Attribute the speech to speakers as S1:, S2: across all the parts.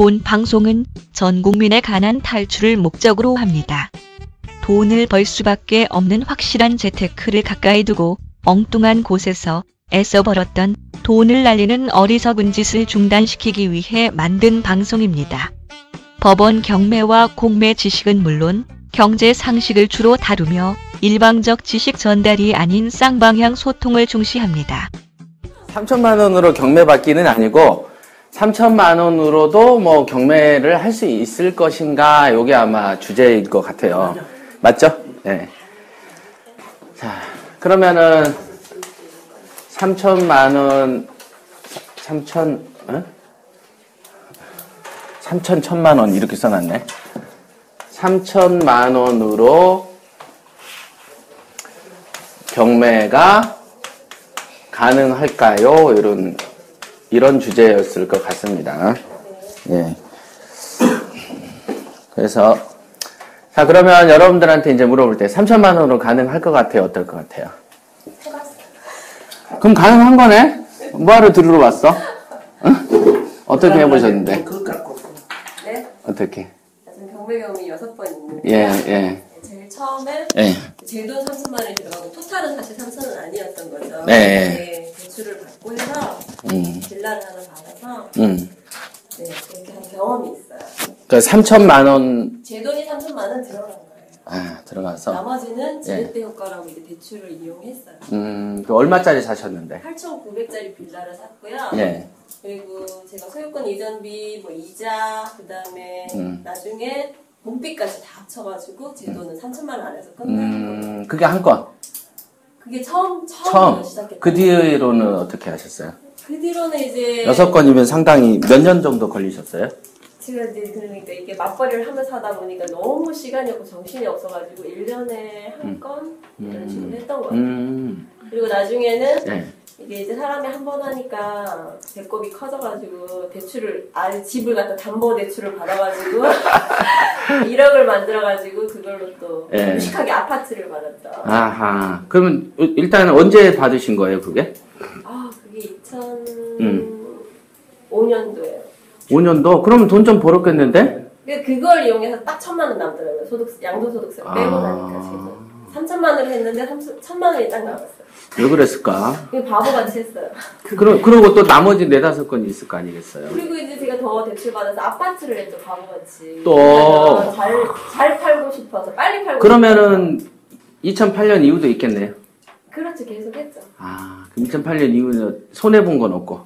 S1: 본 방송은 전 국민의 가난 탈출을 목적으로 합니다. 돈을 벌 수밖에 없는 확실한 재테크를 가까이 두고 엉뚱한 곳에서 애써 벌었던 돈을 날리는 어리석은 짓을 중단시키기 위해 만든 방송입니다. 법원 경매와 공매 지식은 물론 경제 상식을 주로 다루며 일방적 지식 전달이 아닌 쌍방향 소통을 중시합니다.
S2: 3천만 원으로 경매 받기는 아니고 3천만 원으로도 뭐 경매를 할 수 있을 것인가, 요게 아마 주제일 것 같아요. 맞죠? 네. 자, 그러면은 3천만 원, 1천만 원 이렇게 써놨네. 3천만 원으로 경매가 가능할까요? 이런 주제였을 것 같습니다. 예. 그래서, 자, 그러면 여러분들한테 이제 물어볼 때 3천만 원으로 가능할 것 같아요? 어떨 것 같아요? 그럼 가능한 거네? 뭐하러 들으러 왔어? 응? 어떻게 해보셨는데?
S3: 네?
S2: 어떻게?
S3: 지금 경매 경험이 6번 있는데.
S2: 예.
S3: 제일 처음에
S2: 예.
S3: 제 돈 3천만 원이 들어가고 토탈은 사실 3천은 아니었던 거죠.
S2: 네.
S3: 대출을 받고 해서 빌라를 하나 받아서 네, 그렇게 한 경험이 있어요.
S2: 그 3천만 원.
S3: 제 돈이 3천만 원 들어간 거예요.
S2: 아, 들어가서.
S3: 나머지는 지렛대 효과라고 이제 대출을 이용했어요.
S2: 그 얼마짜리 사셨는데?
S3: 8,900짜리 빌라를 샀고요.
S2: 예.
S3: 그리고 제가 소유권 이전비, 뭐 이자, 그 다음에 나중에 본비까지 다 합쳐가지고 제 돈은 3천만 원 안에서 끝나는 거예요.
S2: 그게 한 건?
S3: 그게 처음 시작했어요.
S2: 그 뒤로는 어떻게 하셨어요?
S3: 그 뒤로는 이제
S2: 6건이면 상당히 몇 년 정도 걸리셨어요?
S3: 제가 이제 그러니까 이게 맞벌이를 하면서 하다 보니까 너무 시간이 없고 정신이 없어가지고 1년에 한 건 이런 식으로 했던 거예요. 그리고 나중에는
S2: 네.
S3: 이게 이제 사람이 한 번 하니까 배꼽이 커져가지고 대출을 집을 갖다 담보 대출을 받아가지고 1억을 만들어가지고 그걸로 또
S2: 네.
S3: 무식하게 아파트를 받았죠.
S2: 아하. 그러면 일단 언제 받으신 거예요, 그게?
S3: 그게 2005년도예요.
S2: 5년도? 그러면 돈 좀 벌었겠는데?
S3: 그걸 이용해서 딱 1,000만 원 남더라고요. 양도소득세를 빼고 나니까 지금 3천만 원을 했는데 3천만 원이 딱 나왔어요.
S2: 왜 그랬을까?
S3: 바보같이 했어요.
S2: 그러고 또 나머지 4-5건이 있을 거 아니겠어요?
S3: 그리고 이제 제가 더 대출 받아서 아파트를 했죠, 바보같이.
S2: 또.
S3: 잘 팔고 싶어서 빨리 팔고
S2: 그러면은 2008년 이후도 있겠네요.
S3: 그렇죠, 계속 했죠.
S2: 그럼 2008년 이후는 손해본 건 없고.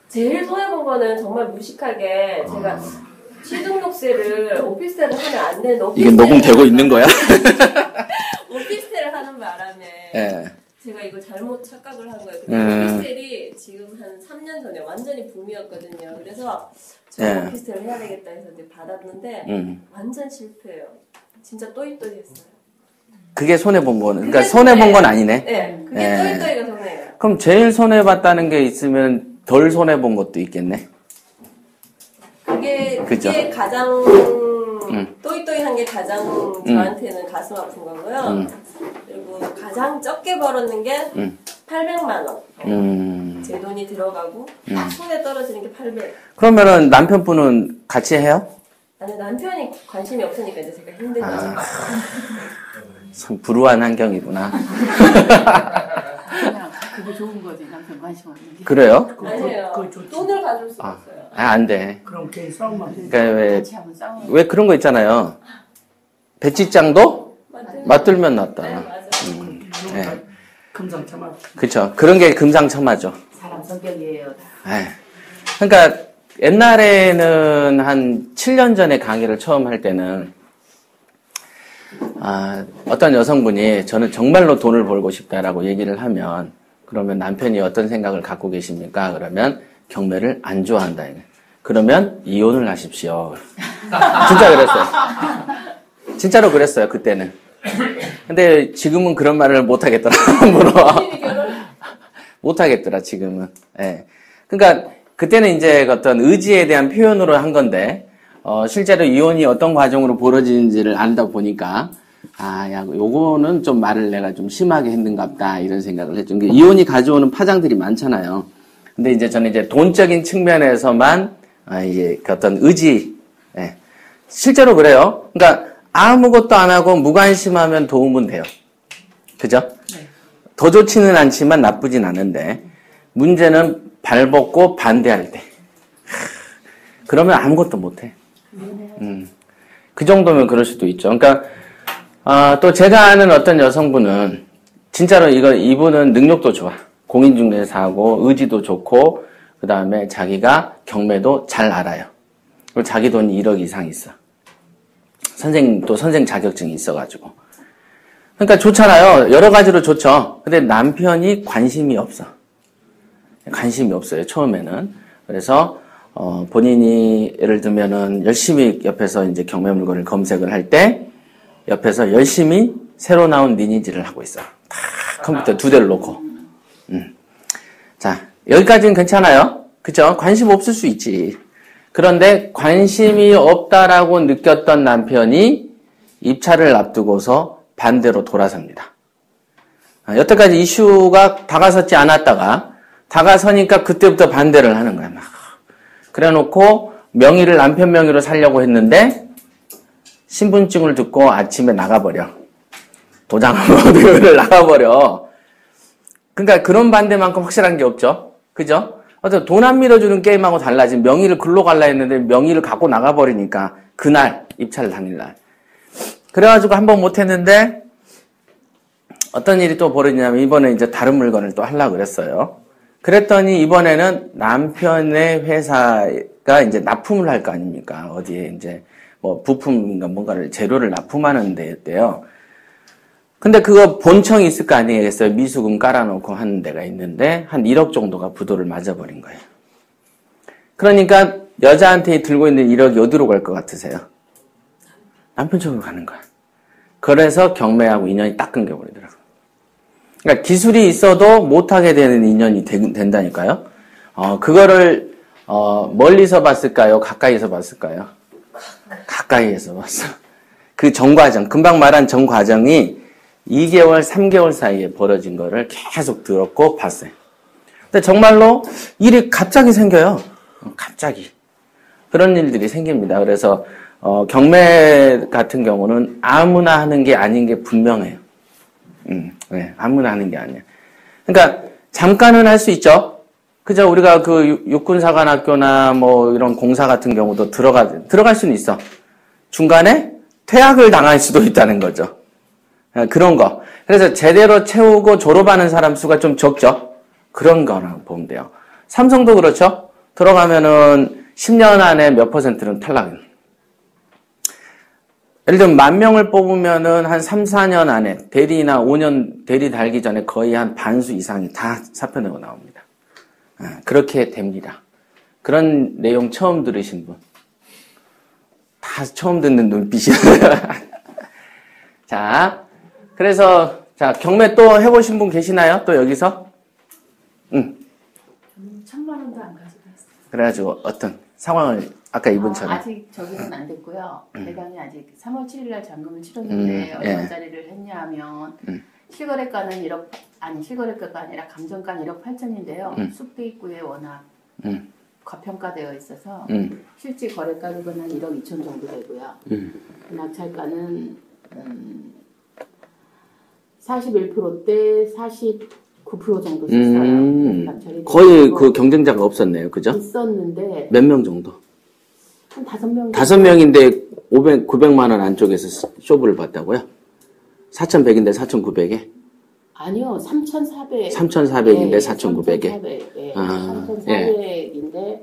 S3: 제일 손해본 거는 정말 무식하게 제가 취등록세를 오피스텔을 하면 안 되는
S2: 이게 녹음되고 있는 거야?
S3: 오피스텔을 하는 바람에
S2: 예.
S3: 제가 이걸 잘못 착각을 한 거예요. 근데 오피스텔이 지금 한 3년 전에 완전히 붐이었거든요. 그래서 저 오피스텔을 해야 되겠다 해서 이제 받았는데 완전 실패예요. 진짜 또이또이했어요.
S2: 그게 손해본 거는, 그러니까 손해본 건 아니네?
S3: 네, 그게 또이또이가 손해예요.
S2: 그럼 제일 손해봤다는 게 있으면 덜 손해본 것도 있겠네?
S3: 그게 가장 또이또이한 게 가장 저한테는 가슴 아픈 거고요. 그리고 가장 적게 벌었는 게 800만 원. 제 돈이 들어가고 딱 손에 떨어지는 게 800.
S2: 그러면은 남편분은 같이 해요?
S3: 아니, 남편이 관심이 없으니까 이제 제가 힘든 거죠.
S2: 참 불우한 환경이구나.
S4: 그게 좋은 거지, 남편 관심 없는 게.
S2: 그래요?
S3: 아니에요. 돈을 가질 수가 없어요.
S2: 안 돼.
S4: 그럼 괜히 싸움만.
S2: 그러니까
S4: 같이 한번 싸우면.
S2: 왜 그런 거 있잖아요. 배치장도 맞들면 낫다.
S3: 네, 맞아요.
S2: 네.
S4: 금상첨화.
S2: 그쵸. 그런 게 금상첨화죠.
S4: 사람 성격이에요.
S2: 그러니까 옛날에는 한 7년 전에 강의를 처음 할 때는 어떤 여성분이 저는 정말로 돈을 벌고 싶다라고 얘기를 하면 그러면 남편이 어떤 생각을 갖고 계십니까? 그러면 경매를 안 좋아한다. 그러면 이혼을 하십시오. 진짜 그랬어요. 진짜로 그랬어요, 그때는. 근데 지금은 그런 말을 못 하겠더라. 못 하겠더라, 지금은. 예. 그러니까 그때는 이제 어떤 의지에 대한 표현으로 한 건데 실제로 이혼이 어떤 과정으로 벌어지는지를 안다 보니까 야, 요거는 좀 말을 내가 좀 심하게 했는갑다 이런 생각을 했죠. 이혼이 가져오는 파장들이 많잖아요. 근데 이제 저는 이제 돈적인 측면에서만 이제 그 어떤 의지, 예. 실제로 그래요. 그러니까 아무것도 안 하고 무관심하면 도움은 돼요. 그죠?
S4: 네.
S2: 더 좋지는 않지만 나쁘진 않은데 문제는 발벗고 반대할 때. 그러면 아무것도 못해. 그 정도면 그럴 수도 있죠. 그러니까 또 제가 아는 어떤 여성분은 진짜로 이분은 능력도 좋아. 공인중개사하고 의지도 좋고 그 다음에 자기가 경매도 잘 알아요. 그리고 자기 돈이 1억 이상 있어. 선생 자격증이 있어가지고. 그러니까 좋잖아요. 여러 가지로 좋죠. 근데 남편이 관심이 없어. 관심이 없어요. 처음에는. 그래서 본인이 예를 들면은 열심히 옆에서 이제 경매 물건을 검색을 할 때 옆에서 열심히 새로 나온 리니지를 하고 있어. 다 컴퓨터 2대를 놓고. 자, 여기까지는 괜찮아요. 그죠? 관심 없을 수 있지. 그런데 관심이 없다라고 느꼈던 남편이 입찰을 앞두고서 반대로 돌아섭니다. 여태까지 이슈가 다가섰지 않았다가 다가서니까 그때부터 반대를 하는 거야. 막. 그래놓고 명의를 남편 명의로 살려고 했는데 신분증을 듣고 아침에 나가버려. 도장을 나가버려. 그러니까 그런 반대만큼 확실한 게 없죠. 그죠? 어떤 돈 안 밀어주는 게임하고 달라진 명의를 글로 갈라 했는데 명의를 갖고 나가버리니까 그날 입찰 당일날. 그래가지고 한 번 못했는데 어떤 일이 또 벌어지냐면 이번에 이제 다른 물건을 또 하려고 그랬어요. 그랬더니 이번에는 남편의 회사가 이제 납품을 할 거 아닙니까? 어디에 이제 뭐 부품인가 뭔가를 재료를 납품하는 데였대요. 근데 그거 본청이 있을 거 아니겠어요? 미수금 깔아놓고 하는 데가 있는데 한 1억 정도가 부도를 맞아버린 거예요. 그러니까 여자한테 들고 있는 1억이 어디로 갈 것 같으세요? 남편 쪽으로 가는 거야. 그래서 경매하고 인연이 딱 끊겨버리더라고요. 그러니까 기술이 있어도 못하게 되는 인연이 된다니까요. 그거를 멀리서 봤을까요? 가까이서 봤을까요? 가까이에서 봤어. 그 전과정, 금방 말한 전과정이 2개월, 3개월 사이에 벌어진 거를 계속 들었고 봤어요. 근데 정말로 일이 갑자기 생겨요. 갑자기. 그런 일들이 생깁니다. 그래서 경매 같은 경우는 아무나 하는 게 아닌 게 분명해요. 네, 아무나 하는 게 아니야. 그러니까 잠깐은 할 수 있죠. 그죠? 우리가 그 육군사관학교나 뭐 이런 공사 같은 경우도 들어갈 수는 있어. 중간에 퇴학을 당할 수도 있다는 거죠. 그런 거. 그래서 제대로 채우고 졸업하는 사람 수가 좀 적죠. 그런 거라고 보면 돼요. 삼성도 그렇죠. 들어가면은 10년 안에 몇 %는 탈락. 예를 들면 10,000명을 뽑으면은 한 3, 4년 안에 대리나 5년 대리 달기 전에 거의 한 반수 이상이 다 사표내고 나옵니다. 그렇게 됩니다. 그런 내용 처음 들으신 분. 다 처음 듣는 눈빛이에요. 자, 그래서 자 경매 또 해보신 분 계시나요? 또 여기서?
S4: 1,000만 원도 안 가지고 있어요.
S2: 그래가지고 어떤 상황을 아까 이분처럼.
S4: 아직 저기는 안 됐고요. 대강이 아직 3월 7일 날 잔금을 치렀는데 얼마짜리를 했냐 하면 실거래가는 1억, 아니 실거래가가 아니라 감정가는 1억 8천인데요. 숲대 입구에 워낙 과평가되어 있어서 실제 거래가격은 한 1억 2천 정도 되고요. 낙찰가는 41%대 49% 정도 썼어요. 낙찰이
S2: 거의 그 경쟁자가 없었네요. 그죠?
S4: 있었는데
S2: 몇 명 정도?
S4: 한 5명.
S2: 5명인데 900만 원 안쪽에서 쇼부를 봤다고요? 4,100인데 4,900에?
S4: 아니요, 3,400.
S2: 3,400인데 4,900에?
S4: 3,400인데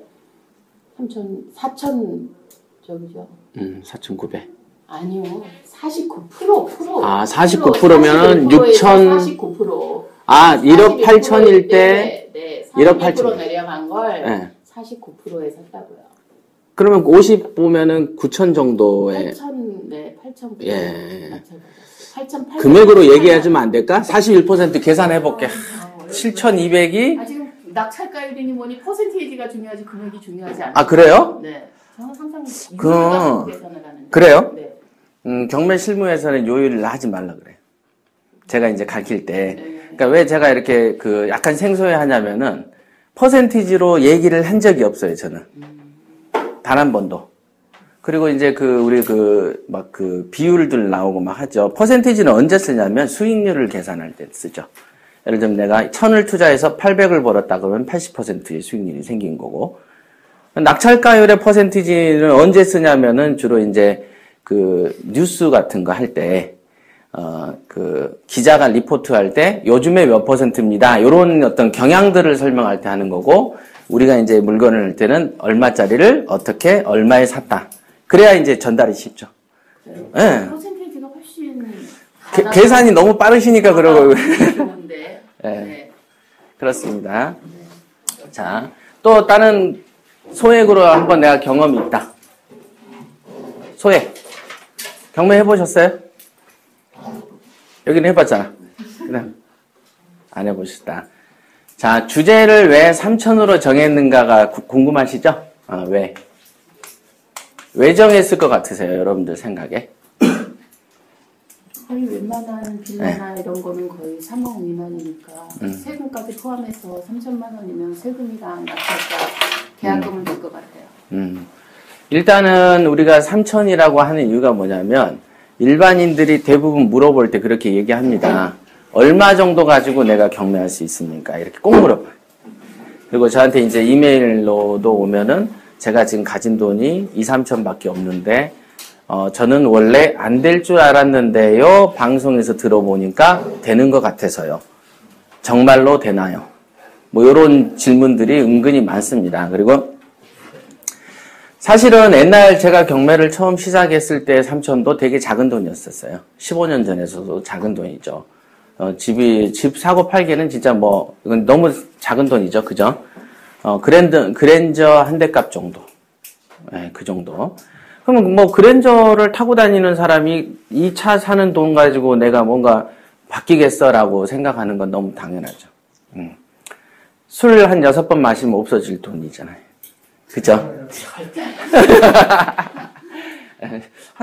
S4: 4,000 저기죠.
S2: 4,900.
S4: 아니요, 49%.
S2: 아, 49%면은 6,000.
S4: 49%.
S2: 아, 1억 8천일 때.
S4: 네,
S2: 1억 8천.
S4: 내려간 걸
S2: 네.
S4: 49%에 샀다고요.
S2: 그러면 50 보면은 9천 정도의.
S4: 8천, 네, 8천.
S2: 예.
S4: 8,800.
S2: 금액으로 얘기해주면 안 될까? 41% 계산해볼게. 7,200이?
S4: 아, 지금 낙찰가율이니 뭐니 퍼센테이지가 중요하지 금액이 중요하지 않아요.
S2: 아, 그래요?
S4: 네. 저는 항상 이유가 계산을 하는데.
S2: 그래요?
S4: 네.
S2: 경매 실무에서는 요일을 하지 말라 그래요. 제가 이제 가르칠 때.
S4: 네.
S2: 그러니까 왜 제가 이렇게 약간 생소해 하냐면은 퍼센티지로 얘기를 한 적이 없어요, 저는. 단 한 번도. 그리고 이제 우리 비율들 나오고 막 하죠. 퍼센티지는 언제 쓰냐면 수익률을 계산할 때 쓰죠. 예를 들면 내가 1000을 투자해서 800을 벌었다 그러면 80%의 수익률이 생긴 거고, 낙찰가율의 퍼센티지는 언제 쓰냐면은 주로 이제 뉴스 같은 거 할 때, 기자가 리포트 할 때 요즘에 몇 퍼센트입니다. 요런 어떤 경향들을 설명할 때 하는 거고, 우리가 이제 물건을 할 때는 얼마짜리를 어떻게 얼마에 샀다. 그래야 이제 전달이 쉽죠. 예.
S4: 퍼센테이지가 훨씬
S2: 계산이 너무 빠르시니까 그러고.
S4: 좋은데.
S2: 네. 그렇습니다. 자, 또 다른 소액으로 한번 내가 경험이 있다. 소액. 경매 해보셨어요? 여기는 해봤잖아. 그냥 안 해보셨다. 자, 주제를 왜 3,000으로 정했는가가 궁금하시죠? 왜? 왜 정했을 것 같으세요? 여러분들 생각에?
S4: 거의 웬만한 빌라나 이런 거는 거의 3억 미만이니까 세금까지 포함해서 3천만 원이면 세금이랑 낙찰가 계약금은 될 것 같아요.
S2: 일단은 우리가 3,000이라고 하는 이유가 뭐냐면 일반인들이 대부분 물어볼 때 그렇게 얘기합니다. 얼마 정도 가지고 내가 경매할 수 있습니까? 이렇게 꼭 물어봐요. 그리고 저한테 이제 이메일로도 오면은 제가 지금 가진 돈이 2, 3천 밖에 없는데 저는 원래 안 될 줄 알았는데요. 방송에서 들어보니까 되는 것 같아서요. 정말로 되나요? 뭐 이런 질문들이 은근히 많습니다. 그리고 사실은 옛날 제가 경매를 처음 시작했을 때 3천도 되게 작은 돈이었었어요. 15년 전에서도 작은 돈이죠. 집 사고 팔기는 진짜 이건 너무 작은 돈이죠. 그죠? 그랜저 한 대 값 정도. 네, 그 정도. 그러면 그랜저를 타고 다니는 사람이 이 차 사는 돈 가지고 내가 뭔가 바뀌겠어라고 생각하는 건 너무 당연하죠. 술 한 6번 마시면 없어질 돈이잖아요. 그죠?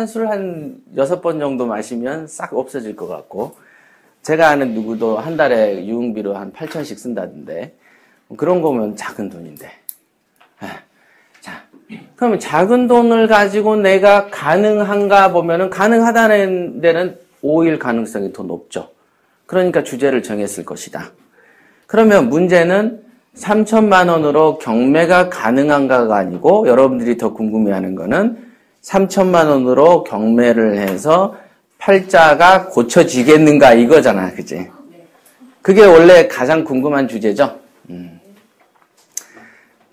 S2: 술 한 6번 정도 마시면 싹 없어질 것 같고, 제가 아는 누구도 한 달에 유흥비로 한 8,000씩 쓴다던데, 그런 거면 작은 돈인데. 자, 그러면 작은 돈을 가지고 내가 가능한가 보면은 가능하다는 데는 오일 가능성이 더 높죠. 그러니까 주제를 정했을 것이다. 그러면 문제는 3천만 원으로 경매가 가능한가가 아니고 여러분들이 더 궁금해하는 거는 3천만 원으로 경매를 해서 팔자가 고쳐지겠는가 이거잖아. 그치? 그게 원래 가장 궁금한 주제죠.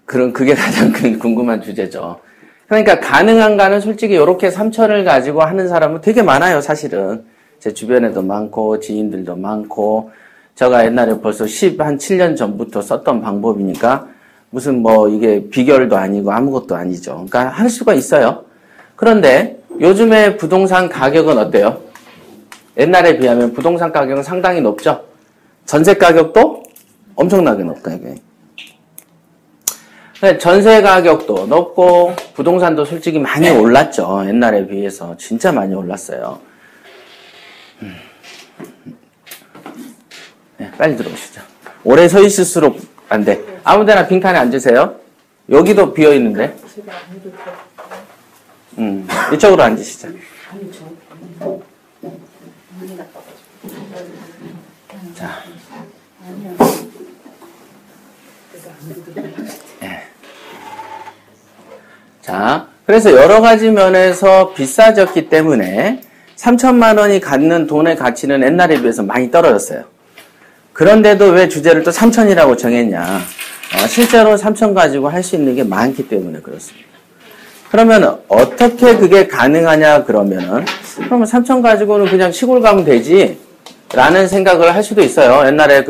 S2: 그게 가장 궁금한 주제죠. 그러니까 가능한가는 솔직히 이렇게 3천을 가지고 하는 사람은 되게 많아요, 사실은. 제 주변에도 많고, 지인들도 많고, 제가 옛날에 벌써 한 7년 전부터 썼던 방법이니까, 무슨 이게 비결도 아니고 아무것도 아니죠. 그러니까 할 수가 있어요. 그런데 요즘에 부동산 가격은 어때요? 옛날에 비하면 부동산 가격은 상당히 높죠? 전세 가격도 엄청나게 높다, 이게. 전세 가격도 높고 부동산도 솔직히 많이 올랐죠. 옛날에 비해서 진짜 많이 올랐어요. 네, 빨리 들어오시죠. 오래 서 있을수록 안 돼. 아무 데나 빈칸에 앉으세요. 여기도 비어 있는데. 이쪽으로 앉으시죠. 자. 자, 그래서 여러 가지 면에서 비싸졌기 때문에 3천만 원이 갖는 돈의 가치는 옛날에 비해서 많이 떨어졌어요. 그런데도 왜 주제를 또 3천이라고 정했냐. 실제로 3천 가지고 할 수 있는 게 많기 때문에 그렇습니다. 그러면 어떻게 그게 가능하냐 그러면 3천 가지고는 그냥 시골 가면 되지 라는 생각을 할 수도 있어요. 옛날에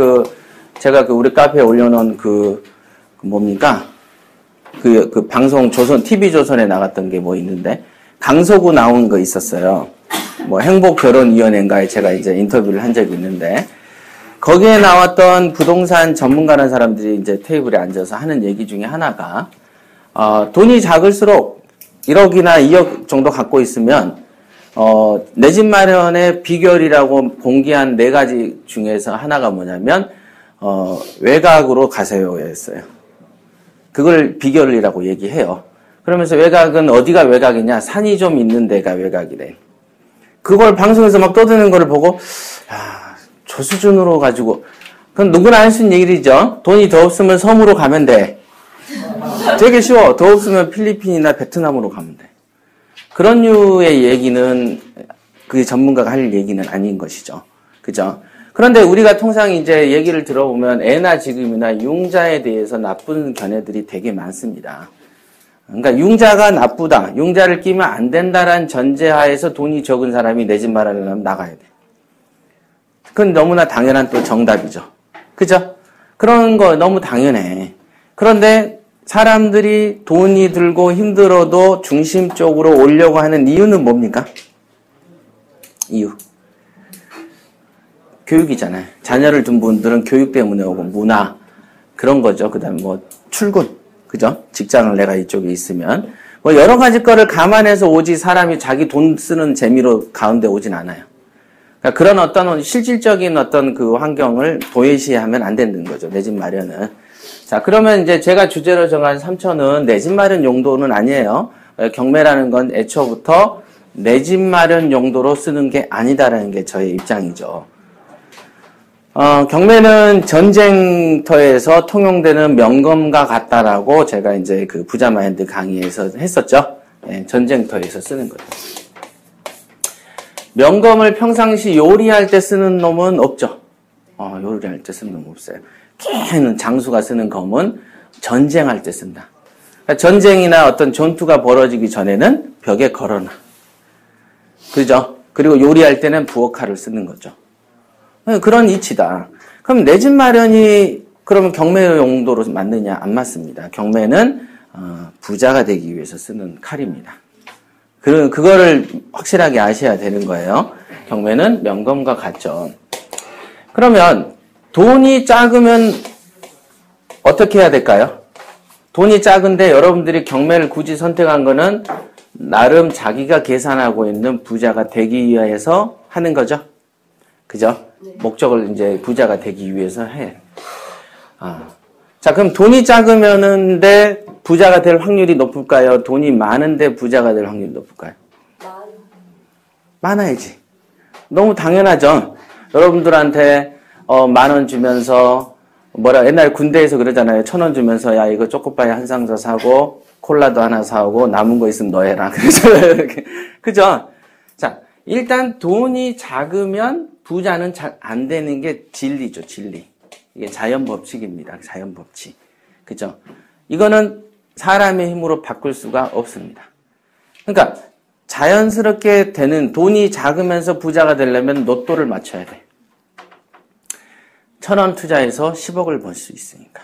S2: 제가 우리 카페에 올려놓은 뭡니까? 방송 TV조선에 나갔던 게 있는데, 강서구 나온 거 있었어요. 행복결혼위원회인가에 제가 이제 인터뷰를 한 적이 있는데, 거기에 나왔던 부동산 전문가라는 사람들이 이제 테이블에 앉아서 하는 얘기 중에 하나가, 돈이 작을수록 1억이나 2억 정도 갖고 있으면, 내 집 마련의 비결이라고 공개한 4가지 중에서 하나가 뭐냐면, 외곽으로 가세요. 였어요. 그걸 비결이라고 얘기해요. 그러면서 외곽은 어디가 외곽이냐? 산이 좀 있는 데가 외곽이래. 그걸 방송에서 막 떠드는 걸 보고, 야, 저 수준으로 가지고, 그건 누구나 할 수 있는 얘기죠. 돈이 더 없으면 섬으로 가면 돼. 되게 쉬워. 더 없으면 필리핀이나 베트남으로 가면 돼. 그런 류의 얘기는 그 전문가가 할 얘기는 아닌 것이죠. 그죠? 그런데 우리가 통상 이제 얘기를 들어보면 애나 지금이나 융자에 대해서 나쁜 견해들이 되게 많습니다. 그러니까 융자가 나쁘다, 융자를 끼면 안 된다라는 전제하에서 돈이 적은 사람이 내 집 마련하려면 나가야 돼. 그건 너무나 당연한 또 정답이죠. 그죠? 그런 거 너무 당연해. 그런데 사람들이 돈이 들고 힘들어도 중심 쪽으로 오려고 하는 이유는 뭡니까? 이유. 교육이잖아요. 자녀를 둔 분들은 교육 때문에 오고 문화 그런 거죠. 그다음 뭐 출근, 그죠? 직장을 내가 이쪽에 있으면 뭐 여러 가지 거를 감안해서 오지 사람이 자기 돈 쓰는 재미로 가운데 오진 않아요. 그러니까 그런 어떤 실질적인 어떤 그 환경을 도외시하면 안 되는 거죠. 내 집 마련은. 자, 그러면 이제 제가 주제로 정한 3천은 내 집 마련 용도는 아니에요. 경매라는 건 애초부터 내 집 마련 용도로 쓰는 게 아니다라는 게 저의 입장이죠. 경매는 전쟁터에서 통용되는 명검과 같다라고 제가 이제 그 부자 마인드 강의에서 했었죠. 네, 전쟁터에서 쓰는 거예요. 명검을 평상시 요리할 때 쓰는 놈은 없죠. 요리할 때 쓰는 놈 없어요. 큰 장수가 쓰는 검은 전쟁할 때 쓴다. 그러니까 전쟁이나 어떤 전투가 벌어지기 전에는 벽에 걸어놔. 그죠? 그리고 요리할 때는 부엌칼을 쓰는 거죠. 그런 이치다. 그럼 내 집 마련이 그러면 경매 용도로 맞느냐? 안 맞습니다. 경매는 부자가 되기 위해서 쓰는 칼입니다. 그거를 확실하게 아셔야 되는 거예요. 경매는 명검과 같죠. 그러면 돈이 작으면 어떻게 해야 될까요? 돈이 작은데 여러분들이 경매를 굳이 선택한 거는 나름 자기가 계산하고 있는 부자가 되기 위해서 하는 거죠. 그죠? 네. 목적을 이제 부자가 되기 위해서 해. 자, 그럼 돈이 작으면은데 부자가 될 확률이 높을까요? 돈이 많은데 부자가 될 확률이 높을까요? 많아야지. 너무 당연하죠. 여러분들한테 10,000원 주면서 옛날 군대에서 그러잖아요. 1,000원 주면서 야 이거 초코파이 한 상 더 사고 콜라도 하나 사오고 남은 거 있으면 너 해라. 그러잖아요. 그죠? 자, 일단 돈이 작으면 부자는 잘 안 되는 게 진리죠. 진리. 이게 자연 법칙입니다. 자연 법칙. 그죠? 이거는 사람의 힘으로 바꿀 수가 없습니다. 그러니까 자연스럽게 되는 돈이 작으면서 부자가 되려면 로또를 맞춰야 돼. 1,000원 투자해서 10억을 벌 수 있으니까.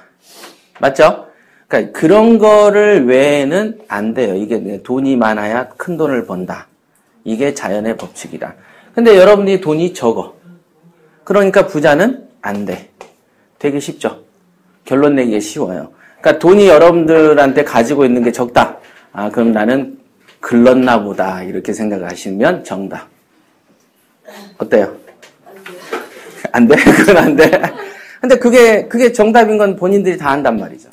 S2: 맞죠? 그러니까 그런 거를 외에는 안 돼요. 이게 돈이 많아야 큰 돈을 번다. 이게 자연의 법칙이다. 근데 여러분이 돈이 적어. 그러니까 부자는 안 돼. 되게 쉽죠? 결론 내기가 쉬워요. 그러니까 돈이 여러분들한테 가지고 있는 게 적다. 그럼 나는 글렀나 보다. 이렇게 생각하시면 정답. 어때요? 안 돼? 그건 안 돼. 근데 그게 정답인 건 본인들이 다 안단 말이죠.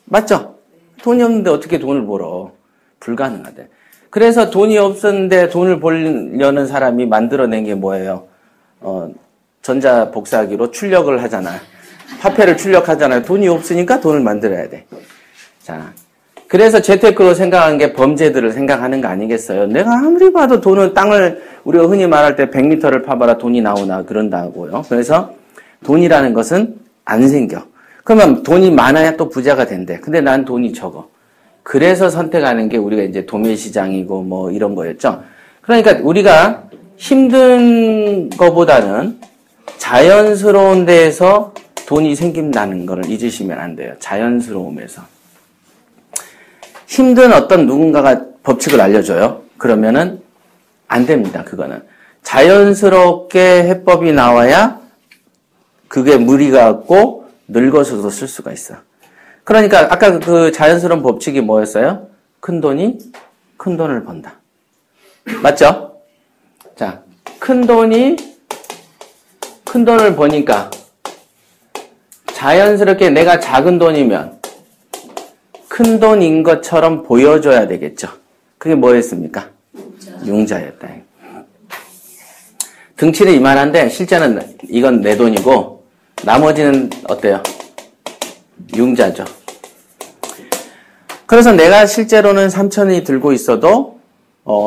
S2: 맞죠? 돈이 없는데 어떻게 돈을 벌어? 불가능하대. 그래서 돈이 없었는데 돈을 벌려는 사람이 만들어낸 게 뭐예요? 전자 복사기로 출력을 하잖아요. 화폐를 출력하잖아요. 돈이 없으니까 돈을 만들어야 돼. 자, 그래서 재테크로 생각한 게 범죄들을 생각하는 거 아니겠어요? 내가 아무리 봐도 돈은 땅을 우리가 흔히 말할 때 100m를 파봐라 돈이 나오나 그런다고요. 그래서 돈이라는 것은 안 생겨. 그러면 돈이 많아야 또 부자가 된대. 근데 난 돈이 적어. 그래서 선택하는 게 우리가 이제 도매시장이고 뭐 이런 거였죠. 그러니까 우리가 힘든 거보다는 자연스러운 데에서 돈이 생긴다는 걸 잊으시면 안 돼요. 자연스러움에서. 힘든 어떤 누군가가 법칙을 알려줘요. 그러면은 안 됩니다. 그거는. 자연스럽게 해법이 나와야 그게 무리가 없고 늙어서도 쓸 수가 있어. 그러니까 아까 그 자연스러운 법칙이 뭐였어요? 큰 돈이 큰 돈을 번다. 맞죠? 자, 큰 돈이 큰 돈을 버니까 자연스럽게 내가 작은 돈이면 큰 돈인 것처럼 보여줘야 되겠죠. 그게 뭐였습니까? 융자였다. 등치는 이만한데 실제는 이건 내 돈이고 나머지는 어때요? 융자죠. 그래서 내가 실제로는 3천이 들고 있어도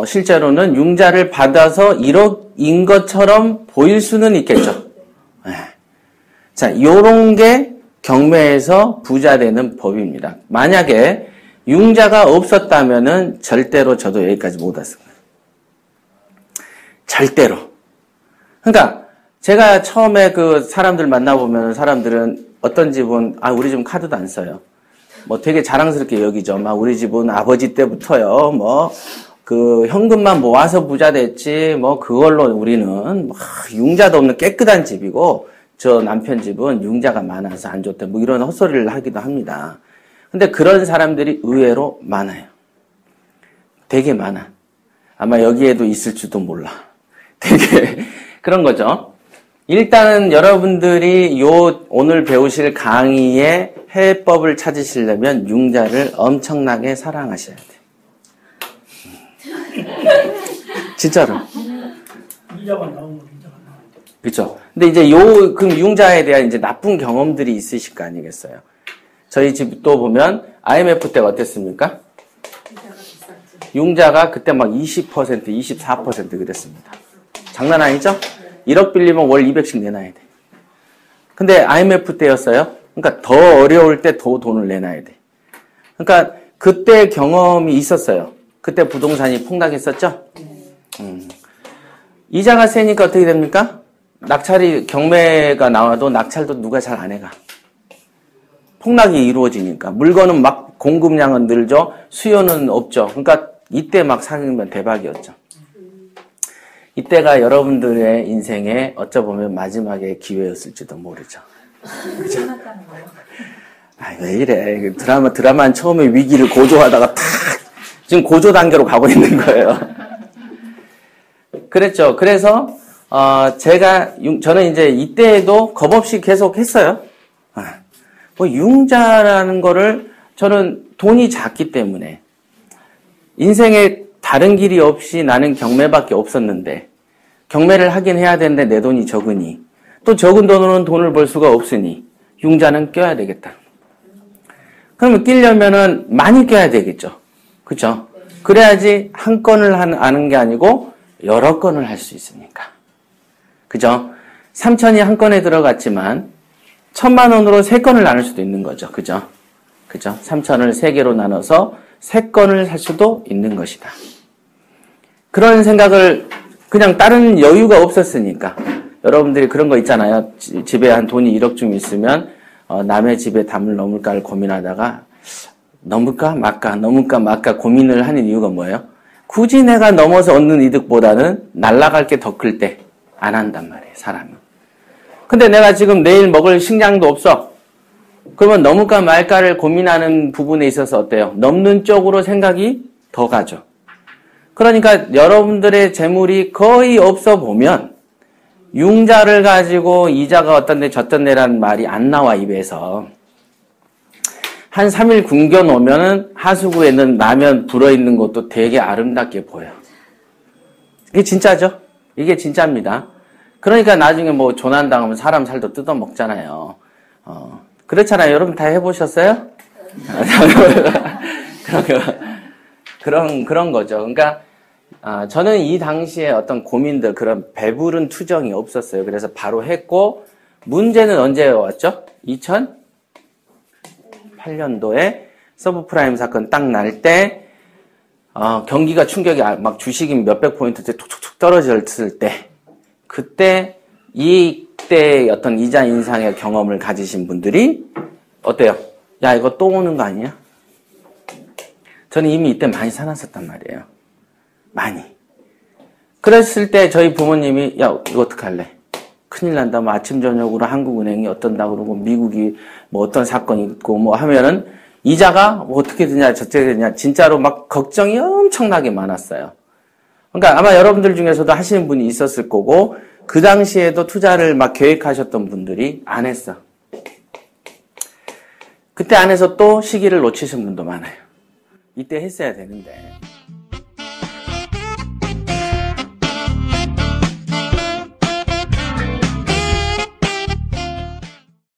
S2: 실제로는 융자를 받아서 1억인 것처럼 보일 수는 있겠죠. 자, 요런 게 경매에서 부자 되는 법입니다. 만약에 융자가 없었다면은 절대로 저도 여기까지 못 왔을 거예요. 절대로. 그러니까 제가 처음에 그 사람들 만나보면 사람들은 어떤 집은 우리 집은 카드도 안 써요. 뭐 되게 자랑스럽게 여기죠. 막 우리 집은 아버지 때부터요. 뭐 그 현금만 모아서 부자 됐지. 뭐 그걸로 우리는 융자도 없는 깨끗한 집이고 저 남편 집은 융자가 많아서 안 좋대. 뭐 이런 헛소리를 하기도 합니다. 근데 그런 사람들이 의외로 많아요. 되게 많아. 아마 여기에도 있을지도 몰라. 되게 그런 거죠. 일단은 여러분들이 오늘 배우실 강의의 해법을 찾으시려면 융자를 엄청나게 사랑하셔야 돼요. 진짜로. 그렇죠. 근데 이제 그럼 융자에 대한 이제 나쁜 경험들이 있으실 거 아니겠어요? 저희 집도 보면 IMF 때가 어땠습니까? 융자가 그때 막 20%, 24% 그랬습니다. 장난 아니죠? 1억 빌리면 월 200씩 내놔야 돼. 근데 IMF 때였어요. 그러니까 더 어려울 때 더 돈을 내놔야 돼. 그러니까 그때 경험이 있었어요. 그때 부동산이 폭락했었죠? 이자가 세니까 어떻게 됩니까? 낙찰이 경매가 나와도 낙찰도 누가 잘 안 해가. 폭락이 이루어지니까. 물건은 막 공급량은 늘죠. 수요는 없죠. 그러니까 이때 막 사면 대박이었죠. 이때가 여러분들의 인생에 어쩌보면 마지막의 기회였을지도 모르죠. 그죠? 왜 이래. 드라마는 처음에 위기를 고조하다가 탁 지금 고조 단계로 가고 있는 거예요. 그랬죠. 그래서 저는 이제 이때에도 겁없이 계속 했어요. 융자라는 거를 저는 돈이 작기 때문에 인생에 다른 길이 없이 나는 경매밖에 없었는데 경매를 하긴 해야 되는데 내 돈이 적으니 또 적은 돈으로는 돈을 벌 수가 없으니 융자는 껴야 되겠다. 그러면 끼려면은 많이 껴야 되겠죠. 그죠? 그래야지 한 건을 아는 게 아니고 여러 건을 할 수 있으니까. 그죠? 3천이 한 건에 들어갔지만 1,000만 원으로 3건을 나눌 수도 있는 거죠. 그죠? 그죠? 3천을 3개로 나눠서 3건을 살 수도 있는 것이다. 그런 생각을 그냥 다른 여유가 없었으니까. 여러분들이 그런 거 있잖아요. 집에 한 돈이 1억쯤 있으면 남의 집에 담을 넘을까를 고민하다가 넘을까 말까 고민을 하는 이유가 뭐예요? 굳이 내가 넘어서 얻는 이득보다는 날아갈 게 더 클 때 안 한단 말이에요, 사람은. 근데 내가 지금 내일 먹을 식량도 없어. 그러면 넘을까 말까를 고민하는 부분에 있어서 어때요? 넘는 쪽으로 생각이 더 가죠. 그러니까 여러분들의 재물이 거의 없어 보면 융자를 가지고 이자가 어떤데 저떤데라는 말이 안 나와, 입에서. 한 3일 굶겨 놓으면은 하수구에는 라면 불어있는 것도 되게 아름답게 보여. 이게 진짜죠? 이게 진짜입니다. 그러니까 나중에 뭐 조난당하면 사람 살도 뜯어먹잖아요. 그렇잖아요. 여러분 다 해보셨어요? 그런 거죠. 그러니까, 저는 이 당시에 어떤 고민들, 그런 배부른 투정이 없었어요. 그래서 바로 했고, 문제는 언제 왔죠? 2008년도에 서브프라임 사건 딱 날 때, 경기가 충격이 막 주식이 몇백 포인트째 툭툭툭 떨어졌을 때, 그때 이때 어떤 이자 인상의 경험을 가지신 분들이 어때요? 야, 이거 또 오는 거 아니야? 저는 이미 이때 많이 사놨었단 말이에요. 많이. 그랬을 때 저희 부모님이 야, 이거 어떡할래? 큰일 난다. 뭐 아침 저녁으로 한국은행이 어떤다 그러고 미국이 뭐 어떤 사건이 있고 뭐 하면은 이자가 뭐 어떻게 되냐 저떻게 되냐 진짜로 막 걱정이 엄청나게 많았어요. 그러니까 아마 여러분들 중에서도 하시는 분이 있었을 거고 그 당시에도 투자를 막 계획하셨던 분들이 안 했어. 그때 안에서 또 시기를 놓치신 분도 많아요. 이때 했어야 되는데